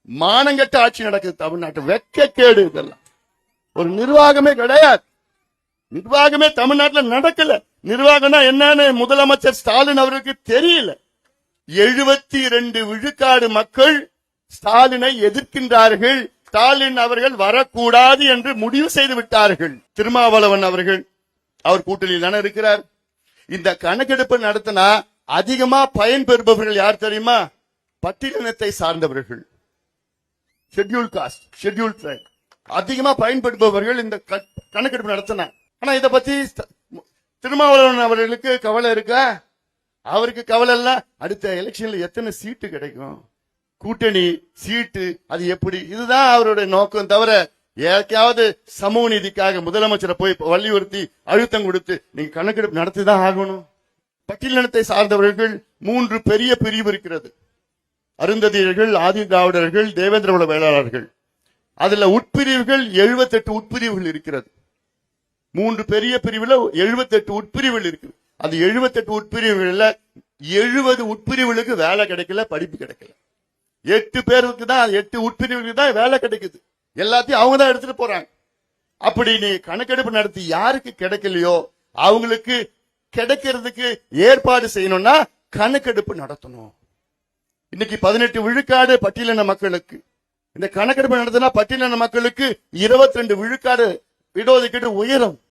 மானங்கெட்ட ஆட்சி நடக்குது தமிழ்நாட்டு. வெட்கக்கேடு இதெல்லாம். ஒரு நிர்வாகமே கிடையாது. நிர்வாகமே தமிழ்நாட்டில் நடக்கல. நிர்வாகம்னா என்னன்னு முதலமைச்சர் ஸ்டாலின் அவருக்கு தெரியல. 72 விழுக்காடு மக்கள் ஸ்டாலினை எதிர்க்கின்றார்கள். ஸ்டாலின் அவர்கள் வரக்கூடாது என்று முடிவு செய்து விட்டார்கள். திருமாவளவன் அவர்கள் அவர் கூட்டணியில் தானே இருக்கிறார். இந்த கணக்கெடுப்பு நடத்தினா அதிகமா பயன்பெறுபவர்கள் யார் தெரியுமா? பட்டியலினத்தை சார்ந்தவர்கள், ஷெட்யூல் காஸ்ட், ஷெட்யூல் ட்ரைப் அதிகமா பயன்படுபவர்கள் இந்த கணக்கெடுப்பு நடத்தினா. ஆனா இத பத்தி திருமாவளவன் அவர்களுக்கு கவலை இருக்கா? அவருக்கு கவலை இல்ல. அடுத்த எலெக்ஷன்ல எத்தனை சீட்டு கிடைக்கும், கூட்டணி சீட்டு அது எப்படி, இதுதான் அவருடைய நோக்கம். தவிர யாருக்காவது சமூக நீதிக்காக முதலமைச்சரை போய் வலியுறுத்தி அழுத்தம் கொடுத்து நீங்க கணக்கெடுப்பு நடத்திதான் ஆகணும். பட்டியலினத்தை சார்ந்தவர்கள் 3 பெரிய பிரிவு இருக்கிறது. அருந்ததியர்கள், ஆதி திராவிடர்கள், தேவேந்திர குல வேளாளர்கள். அதுல உட்பிரிவுகள் 78 உட்பிரிவுகள் இருக்கிறது. 3 பெரிய பிரிவுல 78 உட்பிரிவுகள் இருக்கு. அது 78 உட்பிரிவுகள்ல 70 உட்பிரிவுகளுக்கு வேலை கிடைக்கல, படிப்பு கிடைக்கல. 8 பேருக்கு தான், 8 உட்பிரிவுகளுக்கு தான் வேலை கிடைக்குது. எல்லாத்தையும் அவங்க தான் எடுத்துட்டு போறாங்க. அப்படி நீ கணக்கெடுப்பு நடத்தி யாருக்கு கிடைக்கலையோ அவங்களுக்கு கிடைக்கிறதுக்கு ஏற்பாடு செய்யணும்னா கணக்கெடுப்பு நடத்தணும். இன்னைக்கு 18 விழுக்காடு பட்டியலின மக்களுக்கு இந்த கணக்கெடுப்பு நடத்தினா பட்டியலின மக்களுக்கு 22 விழுக்காடு இடஒதுக்கீடு உயரும்.